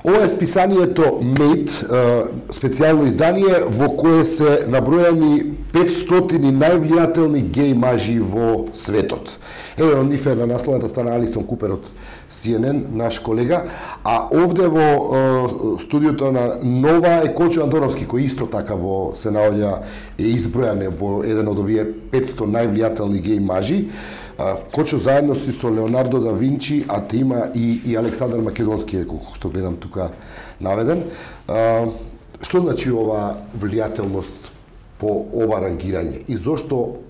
Ова е списанието Mate, специјално издание во кое се набројани 500 највлијателни геј мажи во светот. Еден од нив е на насловната страна Алисон Купер од CNN, наш колега, а овде во студиото на Нова е Кочо Андоновски, кој исто така се наоѓа е избројан во еден од овие 500 највлијателни геј мажи. Кочо заедно си со Леонардо да Винчи, а те има и Александар Македонски, колку што гледам тука наведен. Што значи ова влијателност по ова рангирање и зошто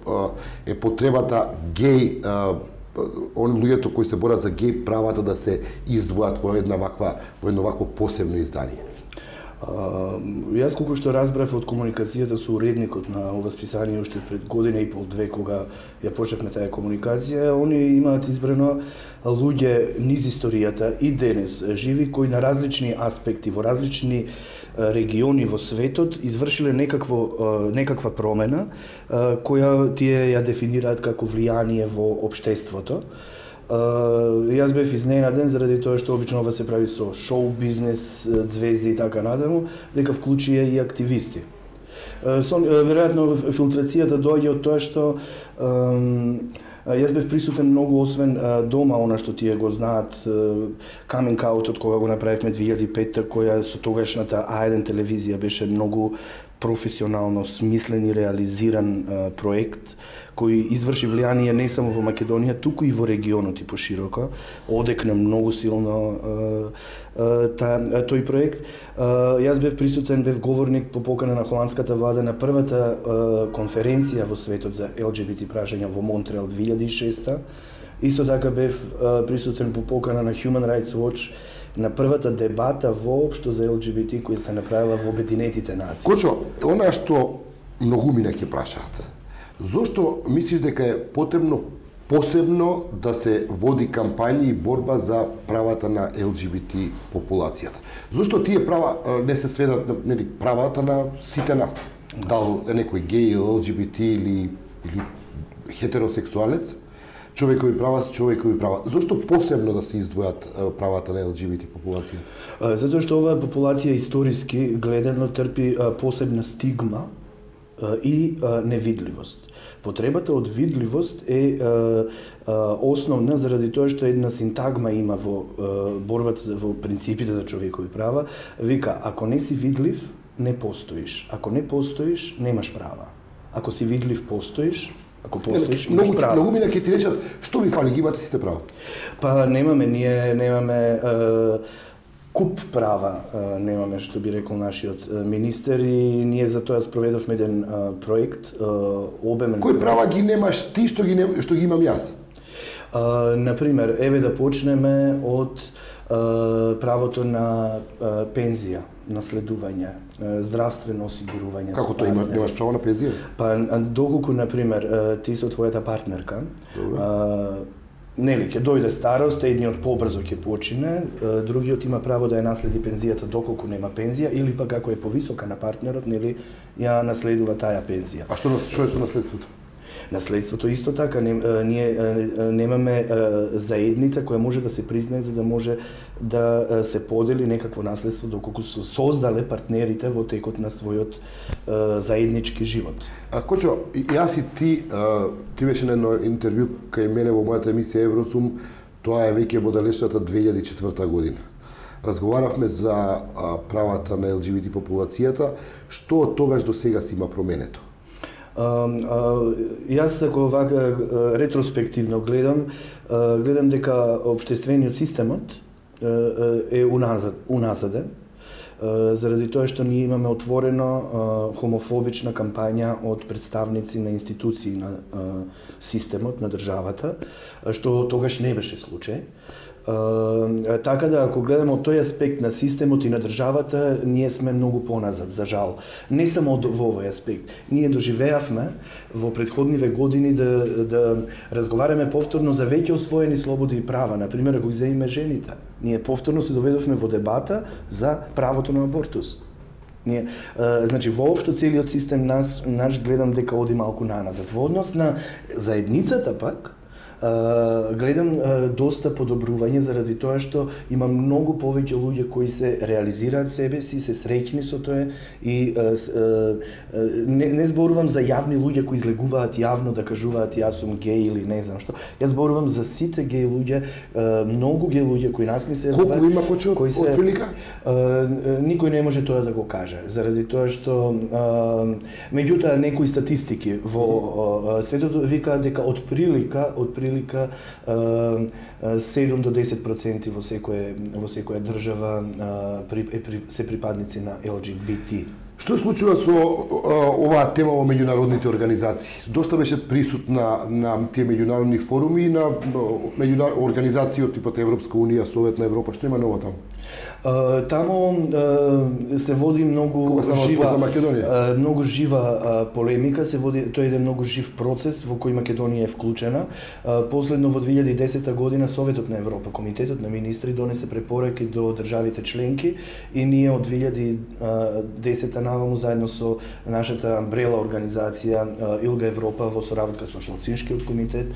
е потребата геј, луѓето кои се борат за геј правата да се издвојат во едно вакво посебно издание? Јас колку што разбрав од комуникацијата со уредникот на ова списание уште пред година и пол-две кога ја почнавме таа комуникација, они имаат избрано луѓе низ историјата и денес живи кои на различни аспекти во различни региони во светот извршиле некаква промена која тие ја дефинираат како влијание во општеството. Јас бев изненаден заради тоа што обично ова се прави со шоу бизнес, звезди и така надаму, дека вклучи и активисти. Веројатно филтрацијата доаѓа од тоа што јас бев присутен многу, освен дома, она што тие го знаат, coming out-от кога го направивме 2005-та, која со тогашната А1 телевизија беше многу професионално смислен и реализиран проект, кој изврши влијание не само во Македонија, туку и во регионот и пошироко. Одекна многу силно тој проект. Јас бев присутен, бев говорник по покана на холандската влада на првата конференција во светот за ЛГБТ прашања во Монтреал 2006. Исто така бев присутен по покана на Human Rights Watch на првата дебата воопшто за ЛГБТ која се направила во Обединетите нации. Кочо, она што многумина ќе прашаат. Зошто мислиш дека е потребно посебно да се води кампања и борба за правата на ЛГБТ популацијата? Зошто тие права не се сведат на правата на сите нас? Дал е некој геј, ЛГБТ или хетеросексуалец? Човекови права се човекови права. Зошто посебно да се издвојат правата на ЛГБТ популација? Затоа што оваа популација историски гледано трпи посебна стигма и невидливост. Потребата од видливост е основна заради тоа што една синтагма има во борбата во принципите за човекови права. Вика, ако не си видлив, не постоиш. Ако не постоиш, немаш права. Ако си видлив, постоиш. Ако постоиш, имаш права. Многу мина ќе ти речат, што ви фали, ги имате сите права? Па ние немаме куп права, немаме, што би рекол нашиот министер, и ние за тоа спроведовме еден проект, обемен. Кои права ги немаш ти што ги имам јас? Например, еве да почнеме од правото на пензија, наследување, здравствено осигурување. Како тоа немаш право на пензија? Па доколку, например, ти со твојата партнерка, нели ќе дојде старост, едниот побрзо ќе почине, другиот има право да ја наследи пензијата доколку нема пензија, или пак ако е повисока на партнерот, нели ја наследува таа пензија. А што е со наследството? Наследството исто така, ние немаме заедница која може да се признае за да може да се подели некакво наследство доколку се создале партнерите во текот на својот заеднички живот. Кочо, јас и ти беше на едно интервју кај мене во мојата емисија Евросум, тоа е веќе во далечната 2004 година. Разговаравме за правата на ЛГБТ популацијата, што од тогаш до сега си има променето? Јас ако вака ретроспективно гледам дека општествениот системот е уназаден, заради тоа што ние имаме отворено хомофобична кампања од представници на институции на системот, на државата, што тогаш не беше случај. Така да, ако гледаме од тој аспект на системот и на државата, ние сме многу поназад, за жал. Не само во овој аспект. Ние доживеавме во претходниве години да разговараме повторно за веќе освоени слободи и права. Например, ако ги земеме жените, ние повторно се доведовме во дебата за правото на абортус. Значи, воопшто целиот систем наш гледам дека оди малку наназад. Во однос на заедницата пак, Гледам доста подобрување заради тоа што има многу повеќе луѓе кои се реализираат себе си, се среќни со тоа и не зборувам за јавни луѓе кои излегуваат јавно да кажуваат јас сум геј или не знам што. Јас зборувам за сите геј луѓе, многу геј луѓе кои нас ни се Колку има кој се отприлика? Никој не може тоа да го каже, заради тоа што меѓутоа некои статистики во светот викаат дека од прилика 7 до 10% во секоја држава се припадници на ЛГБТ. Што се случува со оваа тема во меѓународните организации? Доста беше присутна на тие меѓународни форуми и на организации од типот Европска унија, Совет на Европа. Што има ново таму? Таму се води многу жива полемика, се води, тоа е еден многу жив процес во кој Македонија е вклучена. Последно во 2010 година Советот на Европа, Комитетот на министри донесе препораки до државите членки и ние од 2010 наваму заедно со нашата амбрела организација Илга Европа во соработка со Хелсиншкиот комитет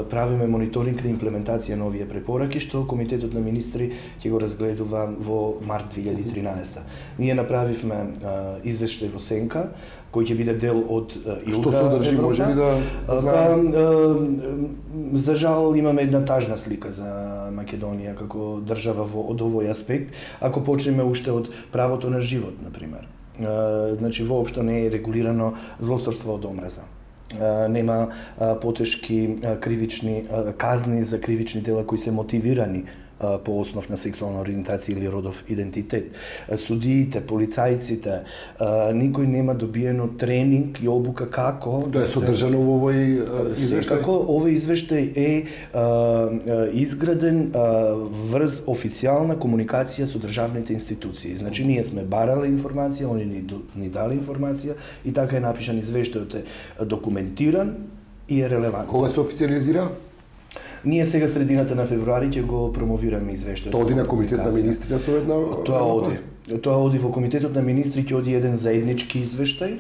правиме мониторинг на имплементација на овие препораки што Комитетот на министри ќе го разгледува во март 2013. Ние направивме извештај во Сенка, кој ќе биде дел од Илга. Што содржи, може ли да за жал имаме една тажна слика за Македонија како држава од овој аспект, ако почнеме уште од правото на живот, например. Значи, воопшто не е регулирано злосторство од омраза. Нема потешки кривични казни за кривични дела кои се мотивирани по основ на сексуална ориентација или родов идентитет. Судиите, полицајците, никој нема добиено тренинг и обука како тоа е содржано во овој извештај. Како овој извештај е изграден врз официјална комуникација со државните институции. Значи ние сме барале информација, они ни дали информација и така е напишан извештајот, е документиран и е релевантен. Кога се официализира? Ние сега средината на февруари ќе го промовираме извештајот. Тоа оди на Комитет на министри на Совет на Тоа оди во Комитетот на министри, ќе оди еден заеднички извештај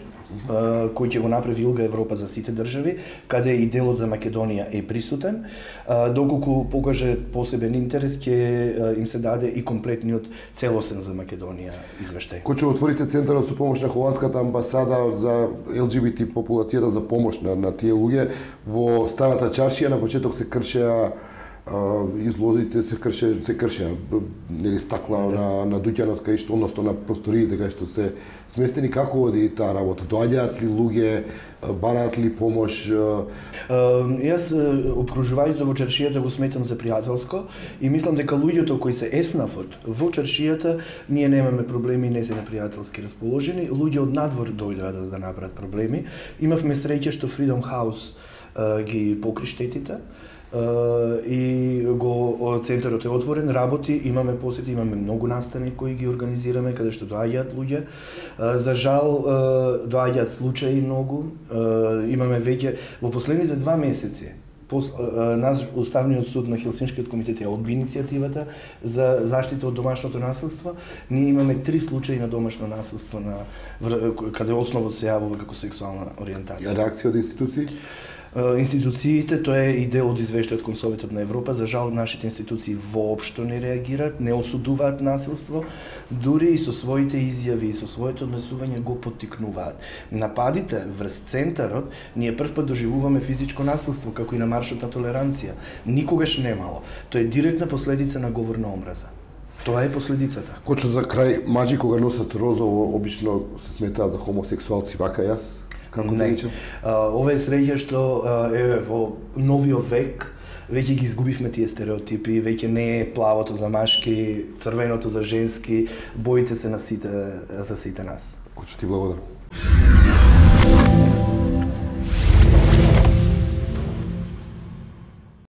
кој ќе го направи Илга Европа за сите држави, каде и делот за Македонија е присутен. Доколку покаже посебен интерес, ќе им се даде и комплетниот целосен за Македонија извештај. Кој ќе отворите центарот со помош на холандската амбасада за ЛГБТ популацијата за помош на тие луѓе во старата чаршија, на почеток се кршеа излозите, се кршеа нели стакла на дуќанот кај што, односно на просториите кај што се сместени. Како оди таа работа? Доаѓаат ли луѓе, бараат ли помош? Јас опкружувањето во чаршијата го сметам за пријателско и мислам дека луѓето кои се еснафот во чаршијата, ние немаме проблеми, не се непријателски расположени. Луѓе од надвор дојдоа да направат проблеми. Имавме среќа што Freedom House ги покри штетите и го центарот е отворен, работи, имаме посети, имаме многу настани кои ги организираме каде што доаѓаат луѓе. За жал доаѓаат случаи многу. Имаме веќе во последните 2 месеци Уставниот суд на Хелсиншкиот комитет ја одби иницијативата за заштита од домашното насилство. Ние имаме 3 случаи на домашно насилство каде основот се јавува како сексуална ориентација. Реакција од институции? Институциите, тоа е и дел од извештајот кон Советот на Европа, за жал нашите институции воопшто не реагираат, не осудуваат насилство, дури и со своите изјави и со своето однесување го поттикнуваат. Нападите врз центарот, ние првпат доживуваме физичко насилство, како и на маршот на толеранција. Никогаш немало. Тоа е директна последица на говор на омраза. Тоа е последицата. Кочо за крај, маџи кога носат розово, обично се сметаат за хомосексуалци, вака јас? Не. Ова е среќа што во новиот век веќе ги изгубивме тие стереотипи, веќе не е плавото за машки, црвеното за женски, боите се за сите нас. Кочо ти благодарам.